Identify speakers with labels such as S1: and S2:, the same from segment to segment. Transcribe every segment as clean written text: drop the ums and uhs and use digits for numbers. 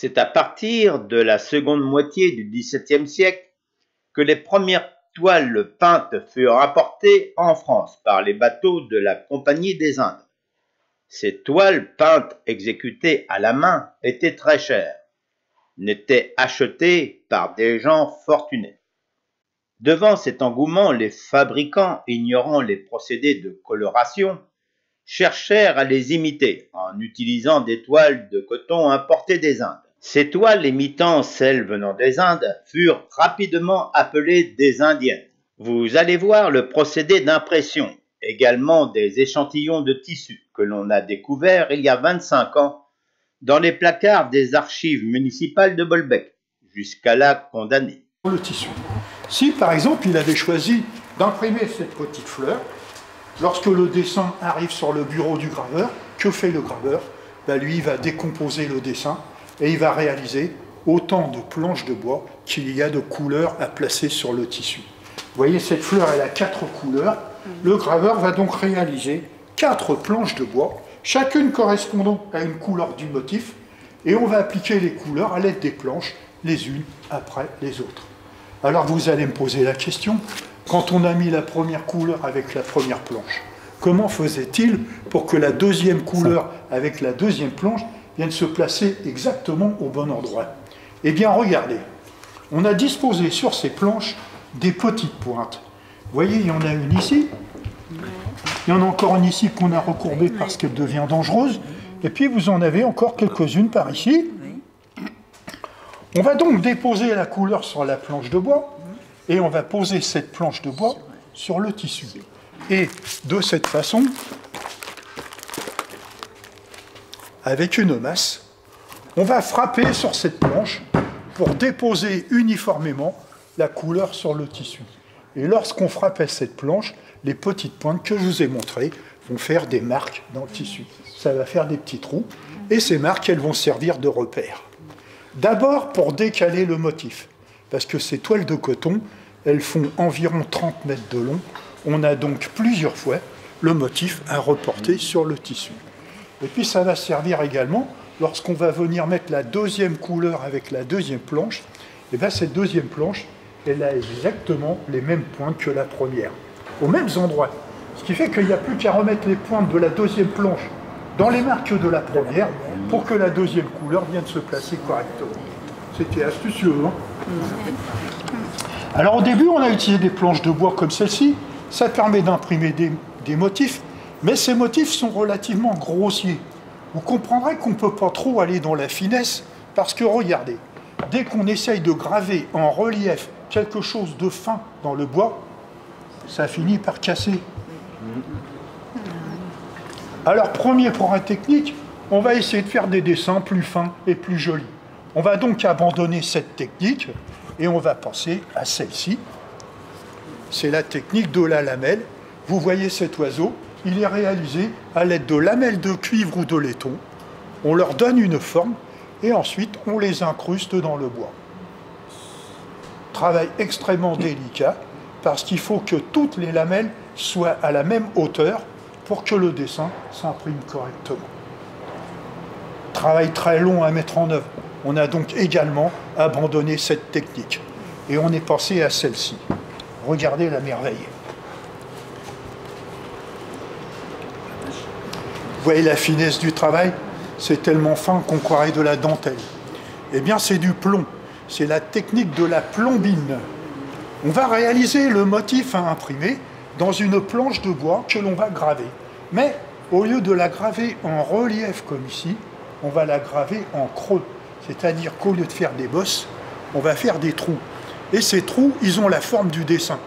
S1: C'est à partir de la seconde moitié du XVIIe siècle que les premières toiles peintes furent apportées en France par les bateaux de la Compagnie des Indes. Ces toiles peintes exécutées à la main étaient très chères, n'étaient achetées par des gens fortunés. Devant cet engouement, les fabricants, ignorant les procédés de coloration, cherchèrent à les imiter en utilisant des toiles de coton importées des Indes. Ces toiles imitant celles venant des Indes furent rapidement appelées des indiennes. Vous allez voir le procédé d'impression, également des échantillons de tissu que l'on a découverts il y a 25 ans dans les placards des archives municipales de Bolbec, jusqu'à là condamnés.
S2: Le tissu. Si par exemple il avait choisi d'imprimer cette petite fleur, lorsque le dessin arrive sur le bureau du graveur, que fait le graveur? Lui, il va décomposer le dessin et il va réaliser autant de planches de bois qu'il y a de couleurs à placer sur le tissu. Vous voyez, cette fleur, elle a 4 couleurs. Le graveur va donc réaliser 4 planches de bois, chacune correspondant à une couleur du motif, et on va appliquer les couleurs à l'aide des planches, les unes après les autres. Alors vous allez me poser la question, quand on a mis la première couleur avec la première planche, comment faisait-il pour que la deuxième couleur avec la deuxième planche vienne se placer exactement au bon endroit? Eh bien regardez, on a disposé sur ces planches des petites pointes. Vous voyez, il y en a une ici, il y en a encore une ici qu'on a recourbée parce qu'elle devient dangereuse, et puis vous en avez encore quelques-unes par ici. On va donc déposer la couleur sur la planche de bois, et on va poser cette planche de bois sur le tissu. Et de cette façon, avec une masse, on va frapper sur cette planche pour déposer uniformément la couleur sur le tissu. Et lorsqu'on frappait cette planche, les petites pointes que je vous ai montrées vont faire des marques dans le tissu. Ça va faire des petits trous, et ces marques, elles vont servir de repères. D'abord pour décaler le motif, parce que ces toiles de coton, elles font environ 30 mètres de long. On a donc plusieurs fois le motif à reporter sur le tissu. Et puis ça va servir également, lorsqu'on va venir mettre la deuxième couleur avec la deuxième planche, et bien cette deuxième planche, elle a exactement les mêmes pointes que la première, aux mêmes endroits. Ce qui fait qu'il n'y a plus qu'à remettre les pointes de la deuxième planche dans les marques de la première pour que la deuxième couleur vienne se placer correctement. C'était astucieux, hein? Alors au début, on a utilisé des planches de bois comme celle-ci. Ça permet d'imprimer des motifs, mais ces motifs sont relativement grossiers. Vous comprendrez qu'on ne peut pas trop aller dans la finesse, parce que regardez, dès qu'on essaye de graver en relief quelque chose de fin dans le bois, ça finit par casser. Alors, premier progrès technique, on va essayer de faire des dessins plus fins et plus jolis. On va donc abandonner cette technique et on va passer à celle-ci. C'est la technique de la lamelle. Vous voyez cet oiseau, il est réalisé à l'aide de lamelles de cuivre ou de laiton. On leur donne une forme et ensuite on les incruste dans le bois. Travail extrêmement délicat parce qu'il faut que toutes les lamelles soient à la même hauteur pour que le dessin s'imprime correctement. Travail très long à mettre en œuvre. On a donc également abandonné cette technique. Et on est passé à celle-ci. Regardez la merveille. Vous voyez la finesse du travail? C'est tellement fin qu'on croirait de la dentelle. Eh bien, c'est du plomb. C'est la technique de la plombine. On va réaliser le motif à imprimer dans une planche de bois que l'on va graver. Mais au lieu de la graver en relief comme ici, on va la graver en creux. C'est-à-dire qu'au lieu de faire des bosses, on va faire des trous. Et ces trous, ils ont la forme du dessin.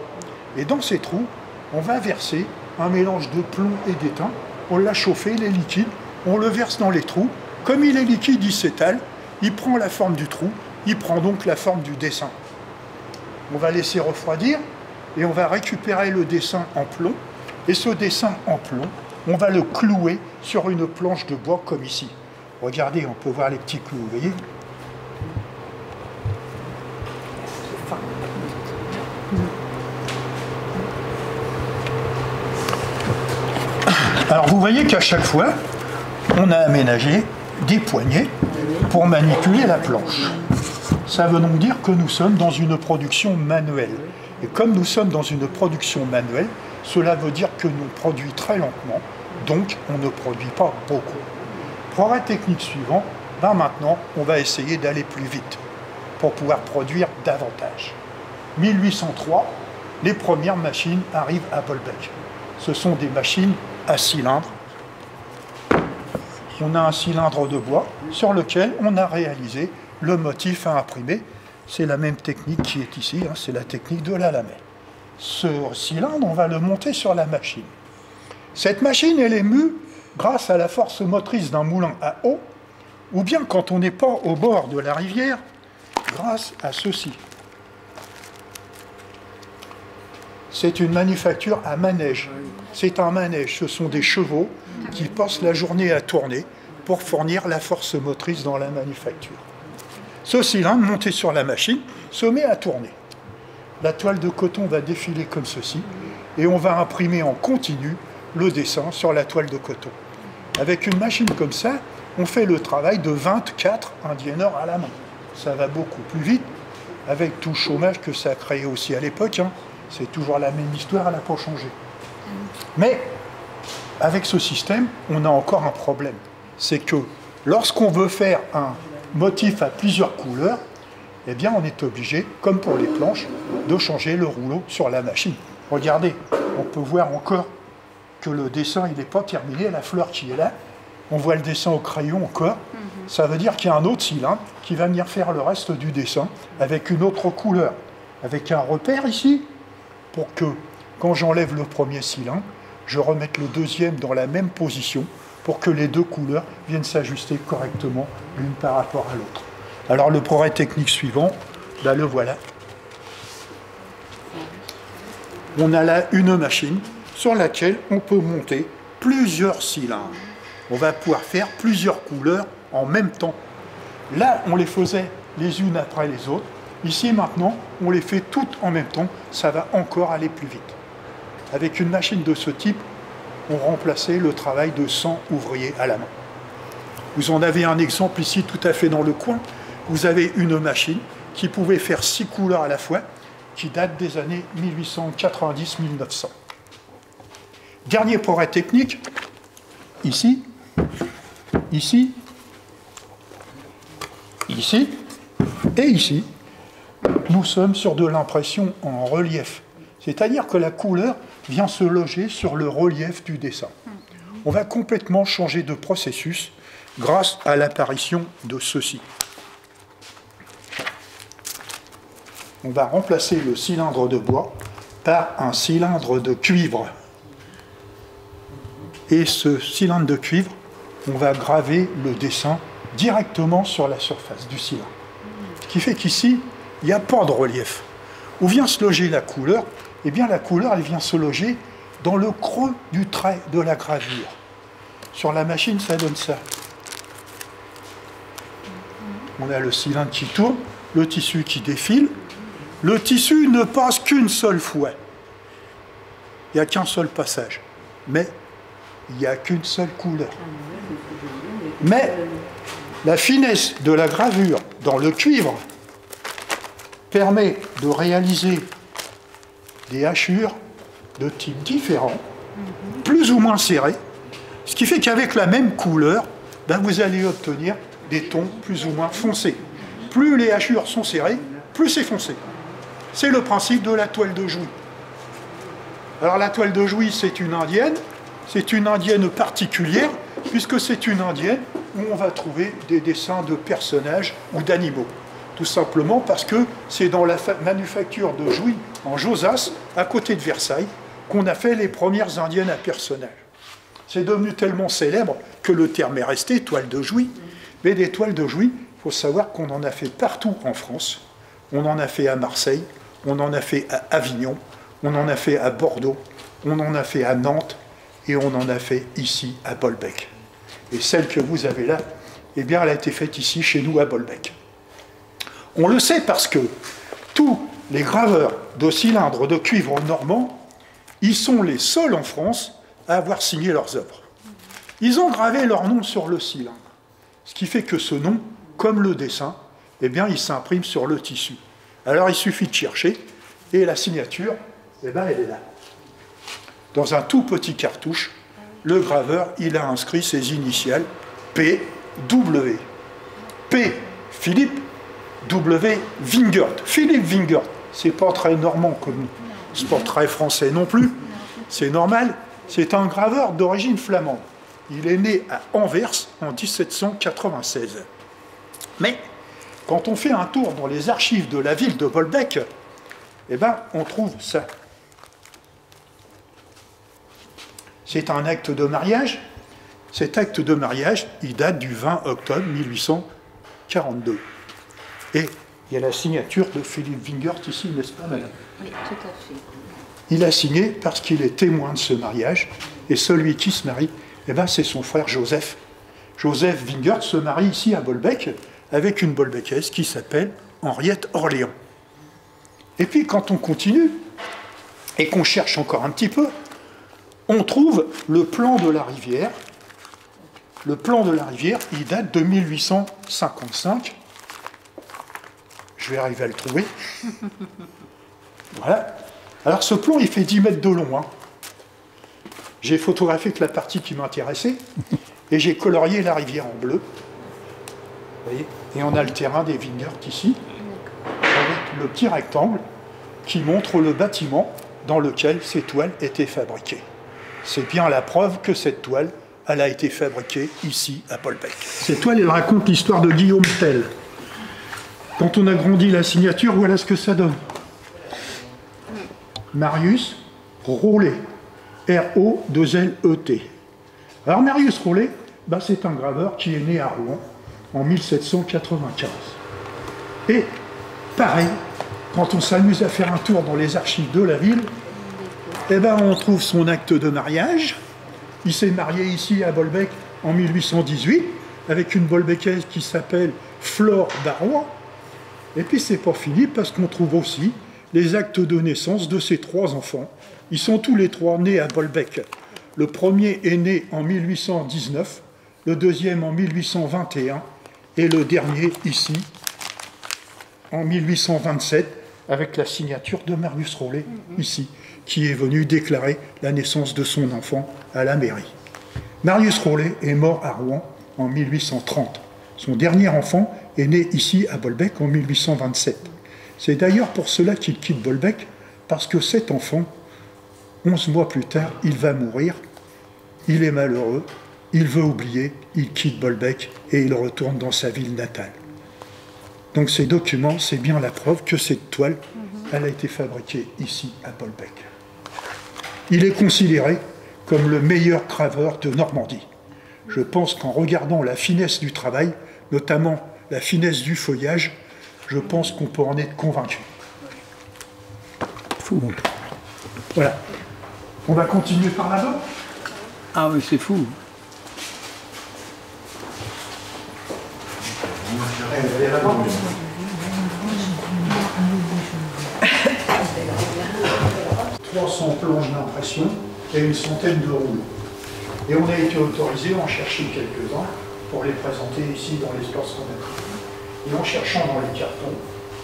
S2: Et dans ces trous, on va verser un mélange de plomb et d'étain. On l'a chauffé, il est liquide, on le verse dans les trous. Comme il est liquide, il s'étale, il prend la forme du trou, il prend donc la forme du dessin. On va laisser refroidir et on va récupérer le dessin en plomb. Et ce dessin en plomb, on va le clouer sur une planche de bois comme ici. Regardez, on peut voir les petits clous, vous voyez? Alors vous voyez qu'à chaque fois, on a aménagé des poignées pour manipuler la planche. Ça veut donc dire que nous sommes dans une production manuelle. Et comme nous sommes dans une production manuelle, cela veut dire que nous produisons très lentement, donc on ne produit pas beaucoup. Progrès technique suivant, maintenant on va essayer d'aller plus vite pour pouvoir produire davantage. 1803, les premières machines arrivent à Bolbec. Ce sont des machines à cylindre. On a un cylindre de bois sur lequel on a réalisé le motif à imprimer. C'est la même technique qui est ici, c'est la technique de la lamelle. Ce cylindre, on va le monter sur la machine. Cette machine, elle est mue grâce à la force motrice d'un moulin à eau, ou bien quand on n'est pas au bord de la rivière, grâce à ceci. C'est une manufacture à manège. C'est un manège, ce sont des chevaux qui passent la journée à tourner pour fournir la force motrice dans la manufacture. Ce cylindre, monté sur la machine, se met à tourner. La toile de coton va défiler comme ceci, et on va imprimer en continu le dessin sur la toile de coton. Avec une machine comme ça, on fait le travail de 24 indienneurs à la main. Ça va beaucoup plus vite, avec tout le chômage que ça a créé aussi à l'époque. C'est toujours la même histoire, elle n'a pas changé. Mais, avec ce système, on a encore un problème. C'est que lorsqu'on veut faire un motif à plusieurs couleurs, eh bien on est obligé, comme pour les planches, de changer le rouleau sur la machine. Regardez, on peut voir encore que le dessin il n'est pas terminé, la fleur qui est là, on voit le dessin au crayon encore, ça veut dire qu'il y a un autre cylindre qui va venir faire le reste du dessin avec une autre couleur, avec un repère ici, pour que quand j'enlève le premier cylindre, je remette le deuxième dans la même position pour que les deux couleurs viennent s'ajuster correctement l'une par rapport à l'autre. Alors le progrès technique suivant, le voilà. On a là une machine sur laquelle on peut monter plusieurs cylindres. On va pouvoir faire plusieurs couleurs en même temps. Là, on les faisait les unes après les autres. Ici, maintenant, on les fait toutes en même temps. Ça va encore aller plus vite. Avec une machine de ce type, on remplaçait le travail de 100 ouvriers à la main. Vous en avez un exemple ici, tout à fait dans le coin. Vous avez une machine qui pouvait faire 6 couleurs à la fois, qui date des années 1890-1900. Dernier progrès technique, ici, ici, ici et ici, nous sommes sur de l'impression en relief. C'est-à-dire que la couleur vient se loger sur le relief du dessin. On va complètement changer de processus grâce à l'apparition de ceci. On va remplacer le cylindre de bois par un cylindre de cuivre. Et ce cylindre de cuivre, on va graver le dessin directement sur la surface du cylindre. Ce qui fait qu'ici, il n'y a pas de relief. Où vient se loger la couleur? Eh bien, la couleur, elle vient se loger dans le creux du trait de la gravure. Sur la machine, ça donne ça. On a le cylindre qui tourne, le tissu qui défile. Le tissu ne passe qu'une seule fois. Il n'y a qu'un seul passage. Mais il n'y a qu'une seule couleur. Mais la finesse de la gravure dans le cuivre permet de réaliser des hachures de types différents, plus ou moins serrées, ce qui fait qu'avec la même couleur, vous allez obtenir des tons plus ou moins foncés. Plus les hachures sont serrées, plus c'est foncé. C'est le principe de la toile de Jouy. Alors la toile de Jouy, c'est une indienne particulière, puisque c'est une indienne où on va trouver des dessins de personnages ou d'animaux. Tout simplement parce que c'est dans la manufacture de Jouy, en Josas, à côté de Versailles, qu'on a fait les premières indiennes à personnages. C'est devenu tellement célèbre que le terme est resté, toile de Jouy. Mais des toiles de Jouy, il faut savoir qu'on en a fait partout en France. On en a fait à Marseille, on en a fait à Avignon, on en a fait à Bordeaux, on en a fait à Nantes, et on en a fait ici à Bolbec. Et celle que vous avez là, eh bien, elle a été faite ici, chez nous, à Bolbec. On le sait parce que tous les graveurs de cylindres de cuivre normands, ils sont les seuls en France à avoir signé leurs œuvres. Ils ont gravé leur nom sur le cylindre. Ce qui fait que ce nom, comme le dessin, eh bien, il s'imprime sur le tissu. Alors, il suffit de chercher, et la signature, eh bien, elle est là. Dans un tout petit cartouche, le graveur, il a inscrit ses initiales P, W. P, Philippe, W, Wingert. Philippe Wingert, c'est pas très normand comme nous. C'est pas très français non plus. C'est normal. C'est un graveur d'origine flamande. Il est né à Anvers en 1796. Mais quand on fait un tour dans les archives de la ville de Bolbec, eh ben, on trouve ça. C'est un acte de mariage. Cet acte de mariage, il date du 20 octobre 1842. Et il y a la signature de Philippe Wingert ici, n'est-ce pas, madame?
S3: Oui, tout à fait.
S2: Il a signé parce qu'il est témoin de ce mariage, et celui qui se marie, eh ben, c'est son frère Joseph. Joseph Wingert se marie ici à Bolbec avec une Bolbecaise qui s'appelle Henriette Orléans. Et puis quand on continue, et qu'on cherche encore un petit peu, on trouve le plan de la rivière. Le plan de la rivière, il date de 1855. Je vais arriver à le trouver. Voilà. Alors ce plan, il fait 10 mètres de long. Hein. J'ai photographié que la partie qui m'intéressait, et j'ai colorié la rivière en bleu. Vous voyez? Et on a le terrain des Wingert ici, avec le petit rectangle qui montre le bâtiment dans lequel ces toiles étaient fabriquées. C'est bien la preuve que cette toile, elle a été fabriquée ici à Bolbec. Cette toile, elle raconte l'histoire de Guillaume Tell. Quand on agrandit la signature, voilà ce que ça donne. Marius Rollet, R-O-2-L-E-T. Alors Marius Rollet, ben, c'est un graveur qui est né à Rouen en 1795. Et pareil, quand on s'amuse à faire un tour dans les archives de la ville, eh ben, on trouve son acte de mariage. Il s'est marié ici à Bolbec en 1818 avec une Bolbecaise qui s'appelle Flore Darrois. Et puis c'est pas fini parce qu'on trouve aussi les actes de naissance de ses 3 enfants. Ils sont tous les 3 nés à Bolbec. Le premier est né en 1819, le deuxième en 1821 et le dernier ici en 1827 avec la signature de Marius Rollet ici, qui est venu déclarer la naissance de son enfant à la mairie. Marius Rollet est mort à Rouen en 1830. Son dernier enfant est né ici à Bolbec en 1827. C'est d'ailleurs pour cela qu'il quitte Bolbec, parce que cet enfant, 11 mois plus tard, il va mourir, il est malheureux, il veut oublier, il quitte Bolbec et il retourne dans sa ville natale. Donc ces documents, c'est bien la preuve que cette toile, elle a été fabriquée ici à Bolbec. Il est considéré comme le meilleur graveur de Normandie. Je pense qu'en regardant la finesse du travail, notamment la finesse du feuillage, je pense qu'on peut en être convaincu.
S4: Fou.
S2: Voilà. On va continuer par là-bas.
S4: Ah oui, c'est fou.
S2: Allez là-bas. 300 planches d'impression et une centaine de rouleaux. Et on a été autorisé à en chercher quelques-uns pour les présenter ici dans l'espace qu'on a pris. Et en cherchant dans les cartons,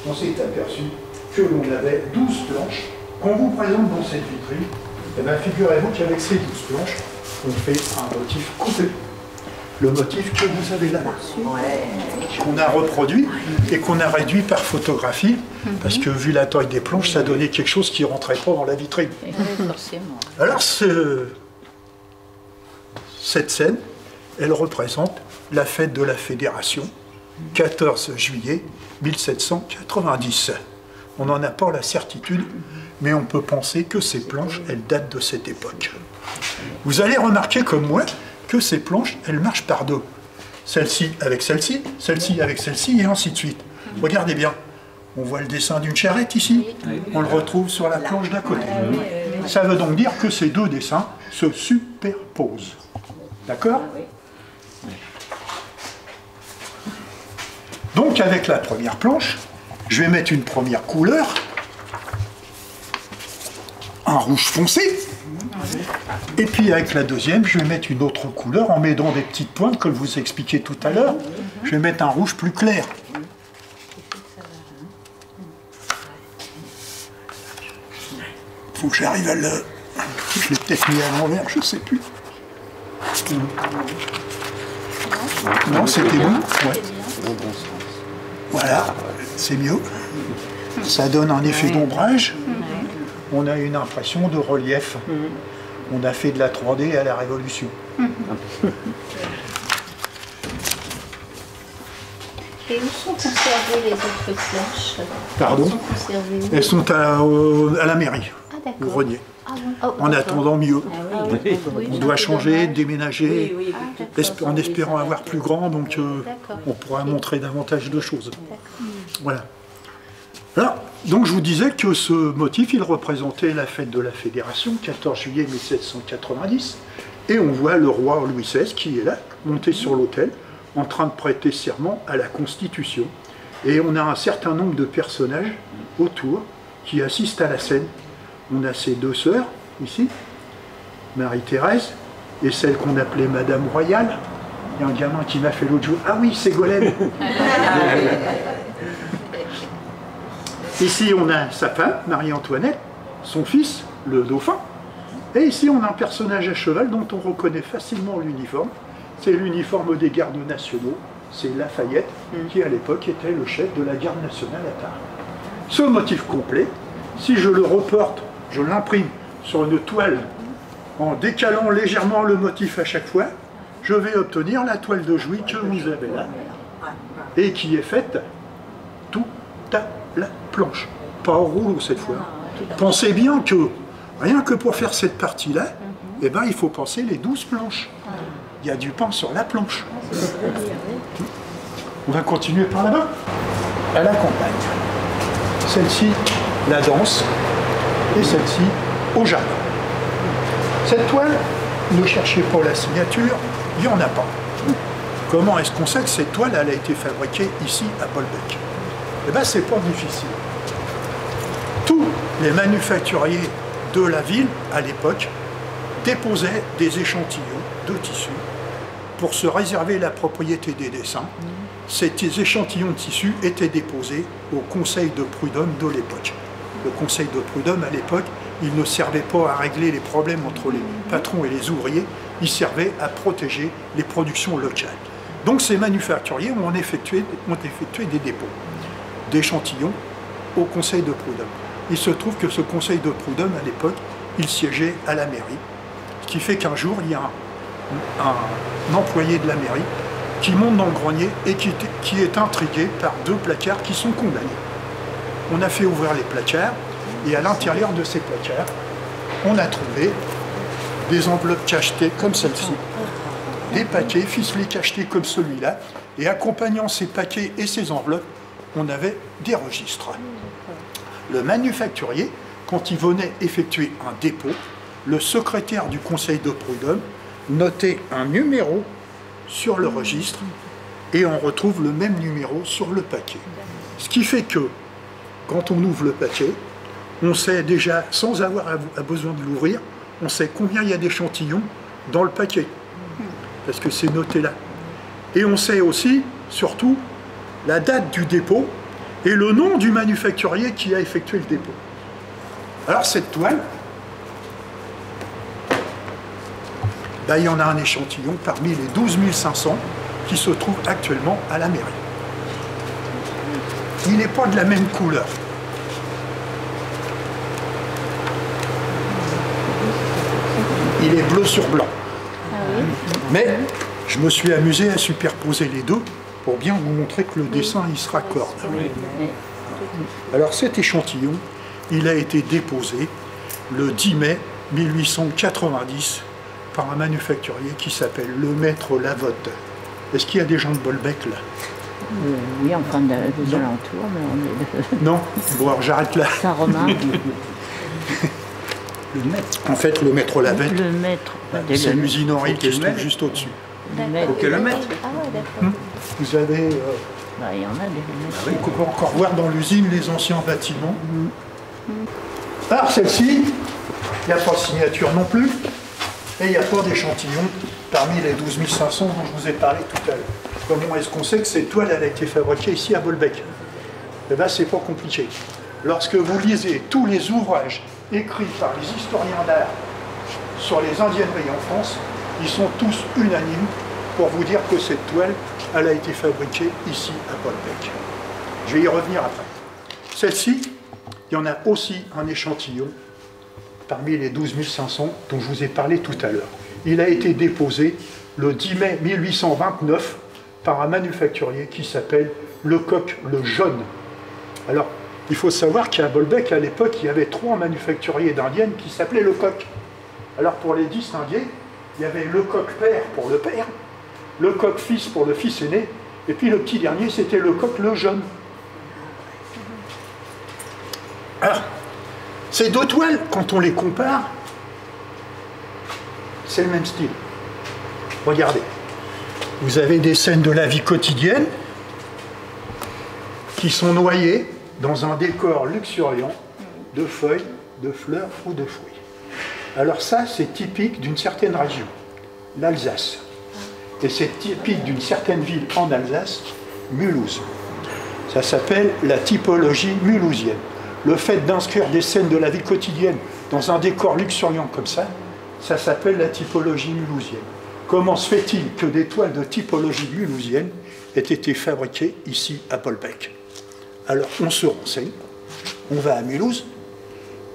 S2: on s'est aperçu que l'on avait 12 planches qu'on vous présente dans cette vitrine. Et bien figurez-vous qu'avec ces 12 planches, on fait un motif coupé. Le motif que vous avez là, qu'on a reproduit et qu'on a réduit par photographie, parce que vu la taille des planches, ça donnait quelque chose qui ne rentrait pas dans la vitrine. Alors cette scène, elle représente la fête de la Fédération, 14 juillet 1790. On n'en a pas la certitude, mais on peut penser que ces planches, elles datent de cette époque. Vous allez remarquer comme moi que ces planches, elles marchent par deux. Celle-ci avec celle-ci, celle-ci avec celle-ci, et ainsi de suite. Regardez bien, on voit le dessin d'une charrette ici, on le retrouve sur la planche d'à côté. Ça veut donc dire que ces deux dessins se superposent. D'accord ? Donc avec la première planche, je vais mettre une première couleur, un rouge foncé, Et puis avec la deuxième, je vais mettre une autre couleur en mettant des petites pointes, comme je vous expliquais tout à l'heure. Je vais mettre un rouge plus clair. Faut que j'arrive à le... Je l'ai peut-être mis à l'envers, je ne sais plus. Non, c'était bon. Ouais. Voilà, c'est mieux. Ça donne un effet d'ombrage. On a une impression de relief. On a fait de la 3D à la Révolution.
S3: Et où sont conservées les autres planches?
S2: Pardon?
S3: Elles sont conservées où?
S2: Elles sont à la mairie,
S3: Ah,
S2: au
S3: d'accord.
S2: grenier.
S3: Ah, bon. Oh,
S2: En
S3: d'accord.
S2: attendant mieux.
S3: Ah oui,
S2: On doit changer, déménager,
S3: Ah, d'accord.
S2: en espérant avoir plus grand, donc
S3: D'accord.
S2: on pourra montrer davantage de choses. Voilà. Alors, donc je vous disais que ce motif, il représentait la fête de la Fédération, 14 juillet 1790, et on voit le roi Louis XVI qui est là, monté sur l'autel, en train de prêter serment à la Constitution. Et on a un certain nombre de personnages autour qui assistent à la scène. On a ses deux sœurs, ici, Marie-Thérèse, et celle qu'on appelait Madame Royale. Il y a un gamin qui m'a fait l'autre jour. Ah oui, Ségolène. Ici, on a sa femme, Marie-Antoinette, son fils, le dauphin. Et ici, on a un personnage à cheval dont on reconnaît facilement l'uniforme. C'est l'uniforme des gardes nationaux. C'est Lafayette, qui à l'époque était le chef de la garde nationale à Tarbes. Ce motif complet, si je le reporte, je l'imprime sur une toile en décalant légèrement le motif à chaque fois, je vais obtenir la toile de Jouy que vous avez là, et qui est faite tout à la planche, pas au rouleau cette fois. Pensez bien que, rien que pour faire cette partie-là, eh ben, il faut penser les 12 planches. Il y a du pain sur la planche. On va continuer par là-bas. À la campagne. Celle-ci, la danse, et celle-ci, au jardin. Cette toile, ne cherchez pas la signature, il n'y en a pas. Comment est-ce qu'on sait que cette toile elle a été fabriquée ici à Bolbec? Eh bien, c'est pas difficile. Tous les manufacturiers de la ville, à l'époque, déposaient des échantillons de tissu pour se réserver la propriété des dessins. Ces échantillons de tissu étaient déposés au Conseil de prud'homme de l'époque. Le Conseil de prud'homme, à l'époque, il ne servait pas à régler les problèmes entre les patrons et les ouvriers, il servait à protéger les productions locales. Donc ces manufacturiers ont effectué des dépôts d'échantillons au Conseil de prud'homme. Il se trouve que ce Conseil de prud'homme, à l'époque, il siégeait à la mairie, ce qui fait qu'un jour, il y a un employé de la mairie qui monte dans le grenier et qui est intrigué par deux placards qui sont condamnés. On a fait ouvrir les placards et à l'intérieur de ces placards, on a trouvé des enveloppes cachetées comme celle-ci, des paquets ficelés cachetés comme celui-là, et accompagnant ces paquets et ces enveloppes, on avait des registres. Le manufacturier, quand il venait effectuer un dépôt, le secrétaire du conseil de prud'homme notait un numéro sur le registre et on retrouve le même numéro sur le paquet. Ce qui fait que, quand on ouvre le paquet, on sait déjà, sans avoir besoin de l'ouvrir, on sait combien il y a d'échantillons dans le paquet, parce que c'est noté là. Et on sait aussi, surtout, la date du dépôt et le nom du manufacturier qui a effectué le dépôt. Alors cette toile, ben, il y en a un échantillon parmi les 12 500 qui se trouvent actuellement à la mairie. Il n'est pas de la même couleur. Il est bleu sur blanc. Mais je me suis amusé à superposer les deux pour bien vous montrer que le dessin il se raccorde. Alors cet échantillon, il a été déposé le 10 mai 1890 par un manufacturier qui s'appelle Le Maître Lavotte. Est-ce qu'il y a des gens de Bolbec là?
S5: Oui, enfin des alentours, mais on est...
S2: Non? Bon, alors j'arrête là.
S5: Saint-Romain.
S2: Le maître. En fait, le Maître Lavette,
S5: Le maître.
S2: c'est l'usine Henri qui se trouve juste au-dessus.
S5: Le maître.
S3: Ah ouais, d'accord.
S2: Vous avez...
S5: Bah, il y en a des maîtres.
S2: on peut encore voir dans l'usine les anciens bâtiments. Alors celle-ci, Il n'y a pas de signature non plus. Et il n'y a pas d'échantillon parmi les 12 500 dont je vous ai parlé tout à l'heure. Comment est-ce qu'on sait que cette toile elle a été fabriquée ici à Bolbec? Eh bien, c'est pas compliqué. Lorsque vous lisez tous les ouvrages écrits par les historiens d'art sur les indienneries en France, ils sont tous unanimes pour vous dire que cette toile, elle a été fabriquée ici à Bolbec. Je vais y revenir après. Celle-ci, il y en a aussi un échantillon parmi les 12 500 dont je vous ai parlé tout à l'heure. Il a été déposé le 10 mai 1829 par un manufacturier qui s'appelle Lecoq le Jeune. Alors, il faut savoir qu'à Bolbec, à l'époque, il y avait 3 manufacturiers d'indiennes qui s'appelaient Lecoq. Alors, pour les distinguer, il y avait Lecoq père pour le père, Lecoq fils pour le fils aîné, et puis le petit dernier, c'était Lecoq le Jeune. Alors, ces 2 toiles, quand on les compare, c'est le même style. Regardez. Vous avez des scènes de la vie quotidienne qui sont noyées dans un décor luxuriant de feuilles, de fleurs ou de fruits. Alors ça, c'est typique d'une certaine région, l'Alsace. Et c'est typique d'une certaine ville en Alsace, Mulhouse. Ça s'appelle la typologie mulhousienne. Le fait d'inscrire des scènes de la vie quotidienne dans un décor luxuriant comme ça s'appelle la typologie mulhousienne. Comment se fait-il que des toiles de typologie mulhousienne aient été fabriquées ici à Bolbec? Alors on se renseigne, on va à Mulhouse,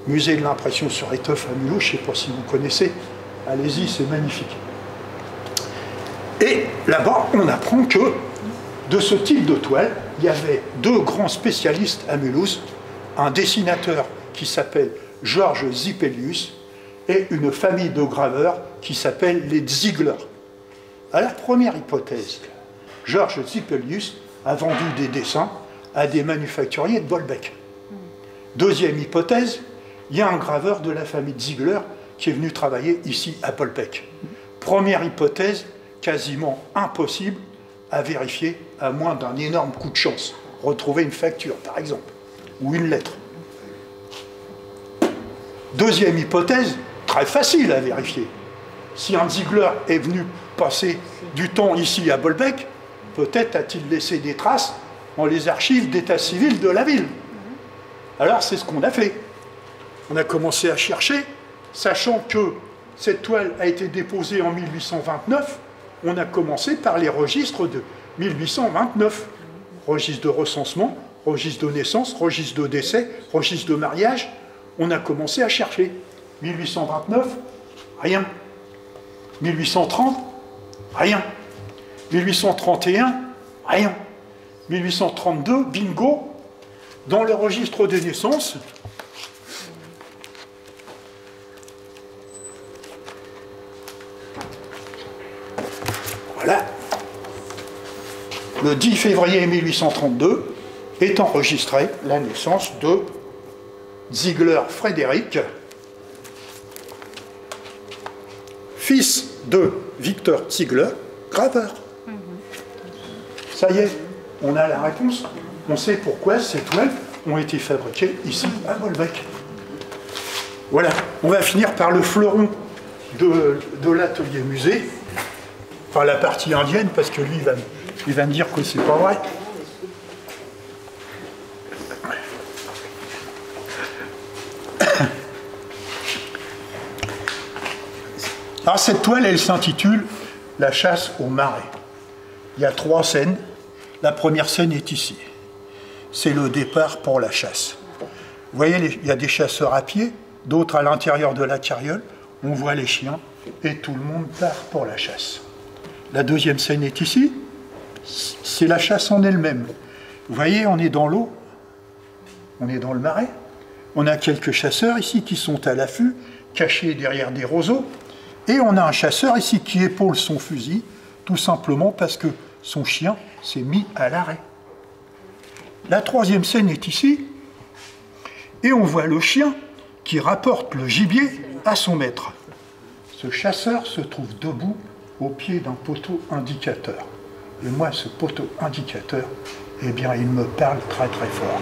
S2: musée de l'impression sur étoffe à Mulhouse, je ne sais pas si vous connaissez, allez-y, c'est magnifique. Et là-bas, on apprend que de ce type de toile, il y avait 2 grands spécialistes à Mulhouse, un dessinateur qui s'appelle Georges Zippelius et une famille de graveurs qui s'appelle les Ziegler. À la première hypothèse, Georges Zippelius a vendu des dessins à des manufacturiers de Bolbec. Deuxième hypothèse, il y a un graveur de la famille de Ziegler qui est venu travailler ici à Bolbec. Première hypothèse, quasiment impossible à vérifier à moins d'un énorme coup de chance. Retrouver une facture, par exemple, ou une lettre. Deuxième hypothèse, très facile à vérifier. Si un Ziegler est venu passer du temps ici à Bolbec, peut-être a-t-il laissé des traces dans les archives d'état civil de la ville. Alors c'est ce qu'on a fait. On a commencé à chercher, sachant que cette toile a été déposée en 1829, on a commencé par les registres de 1829. Registre de recensement, registre de naissance, registre de décès, registre de mariage. On a commencé à chercher. 1829, rien. 1830, rien. 1831, rien. 1832, bingo, dans le registre des naissances, voilà, le 10 février 1832 est enregistrée la naissance de Ziegler Frédéric, fils de Victor Ziegler, graveur. Ça y est, on a la réponse. On sait pourquoi ces toiles ont été fabriquées ici à Bolbec. Voilà, on va finir par le fleuron de l'atelier musée. Enfin, la partie indienne, parce que lui, il va me dire que c'est pas vrai. Alors, cette toile, elle s'intitule « La chasse au marais ». Il y a 3 scènes. La première scène est ici. C'est le départ pour la chasse. Vous voyez, il y a des chasseurs à pied, d'autres à l'intérieur de la carriole. On voit les chiens et tout le monde part pour la chasse. La deuxième scène est ici. C'est la chasse en elle-même. Vous voyez, on est dans l'eau. On est dans le marais. On a quelques chasseurs ici qui sont à l'affût, cachés derrière des roseaux. Et on a un chasseur ici qui épaule son fusil, tout simplement parce que son chien s'est mis à l'arrêt. La troisième scène est ici, et on voit le chien qui rapporte le gibier à son maître. Ce chasseur se trouve debout au pied d'un poteau indicateur. Et moi, ce poteau indicateur, eh bien, il me parle très très fort.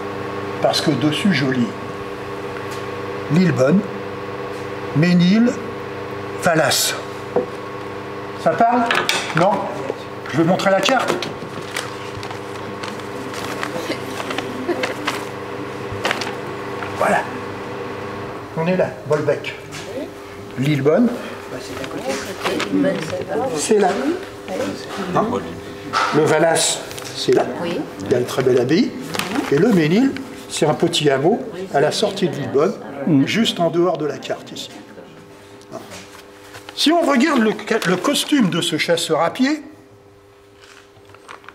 S2: Parce que dessus, je lis Lillebonne, Ménil, Valas. Ça parle? Non? Je vais montrer la carte. Voilà. On est là, Bolbec. Lillebonne. C'est là. Hein? Le Valas, c'est là.
S3: Oui.
S2: Il y a une très belle abbaye. Et le Ménil, c'est un petit hameau à la sortie de Lillebonne, juste en dehors de la carte ici. Si on regarde le costume de ce chasseur à pied,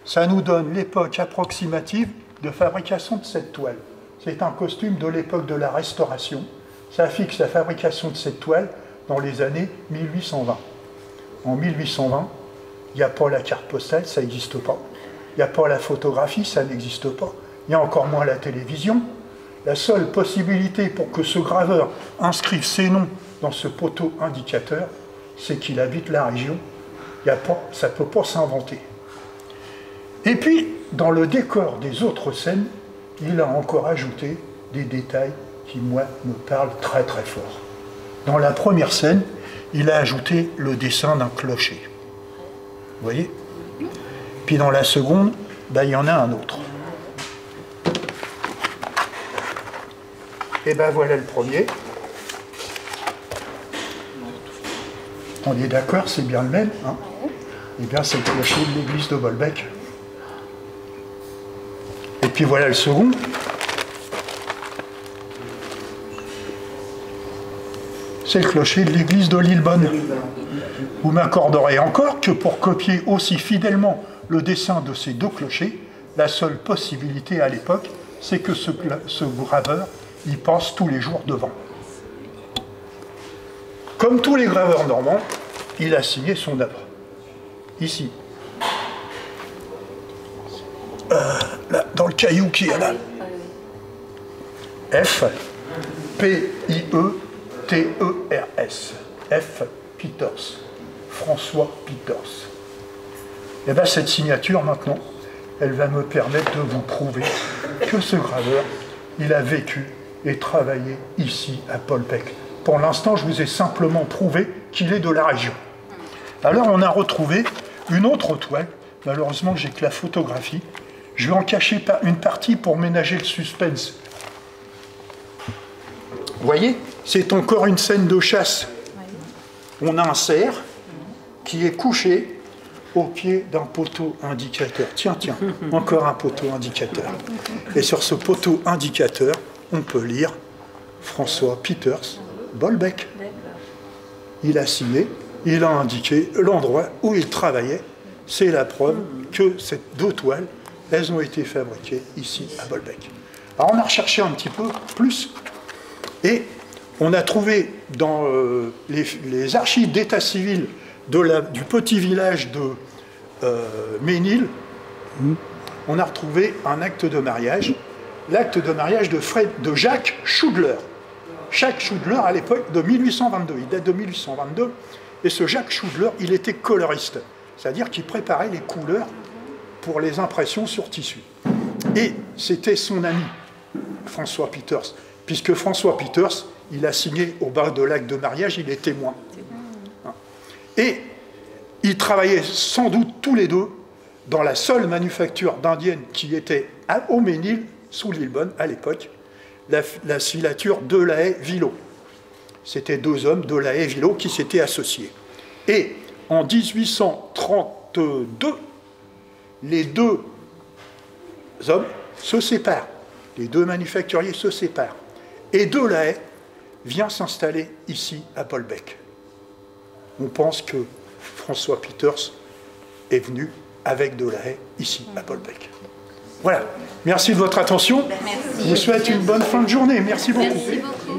S2: ça nous donne l'époque approximative de fabrication de cette toile. C'est un costume de l'époque de la Restauration. Ça fixe la fabrication de cette toile dans les années 1820. En 1820, il n'y a pas la carte postale, ça n'existe pas. Il n'y a pas la photographie, ça n'existe pas. Il y a encore moins la télévision. La seule possibilité pour que ce graveur inscrive ses noms dans ce poteau indicateur, c'est qu'il habite la région. Ça ne peut pas s'inventer. Et puis, dans le décor des autres scènes, il a encore ajouté des détails qui, moi, me parlent très très fort. Dans la première scène, il a ajouté le dessin d'un clocher. Vous voyez? Puis dans la seconde, il y en a un autre. Et voilà le premier. On est d'accord, c'est bien le même. Hein? Et bien c'est le clocher de l'église de Bolbec. Et puis voilà le second. C'est le clocher de l'église de Lillebonne. Vous m'accorderez encore que pour copier aussi fidèlement le dessin de ces deux clochers, la seule possibilité à l'époque, c'est que ce graveur y passe tous les jours devant. Comme tous les graveurs normands, il a signé son œuvre. Ici. Là, dans le caillou qui est là. F, P-I-E-T-E-R-S. F. Peters. François Peters. Et bien cette signature maintenant, elle va me permettre de vous prouver que ce graveur, il a vécu et travaillé ici à Bolbec. Pour l'instant, je vous ai simplement prouvé qu'il est de la région. Alors on a retrouvé une autre toile. Malheureusement, j'ai que la photographie. Je vais en cacher une partie pour ménager le suspense. Vous voyez, c'est encore une scène de chasse. On a un cerf qui est couché au pied d'un poteau indicateur. Tiens, encore un poteau indicateur. Et sur ce poteau indicateur, on peut lire François Peters, Bolbec. Il a signé, il a indiqué l'endroit où il travaillait. C'est la preuve que ces deux toiles, elles ont été fabriquées ici à Bolbec. Alors on a recherché un petit peu plus et on a trouvé dans les archives d'état civil du petit village de Ménil, on a retrouvé un acte de mariage, l'acte de mariage de Jacques Schudler. Jacques Schudler, à l'époque de 1822, il date de 1822, et ce Jacques Schudler, il était coloriste, c'est-à-dire qu'il préparait les couleurs pour les impressions sur tissu. Et c'était son ami, François Peters, puisque François Peters, il a signé au bas de l'acte de mariage, il est témoin. Et ils travaillaient sans doute tous les deux dans la seule manufacture d'indienne qui était au Ménil, sous Lillebonne, à l'époque, la filature Delahaye-Villot. C'était deux hommes, Delahaye-Villot, qui s'étaient associés. Et en 1832, les deux hommes se séparent. Les deux manufacturiers se séparent. Et Delahaye vient s'installer ici, à Bolbec. On pense que François Peters est venu avec Delahaye ici, à Bolbec. Voilà. Merci de votre attention.
S3: Merci.
S2: Je vous souhaite une bonne fin de journée. Merci beaucoup.
S3: Merci beaucoup.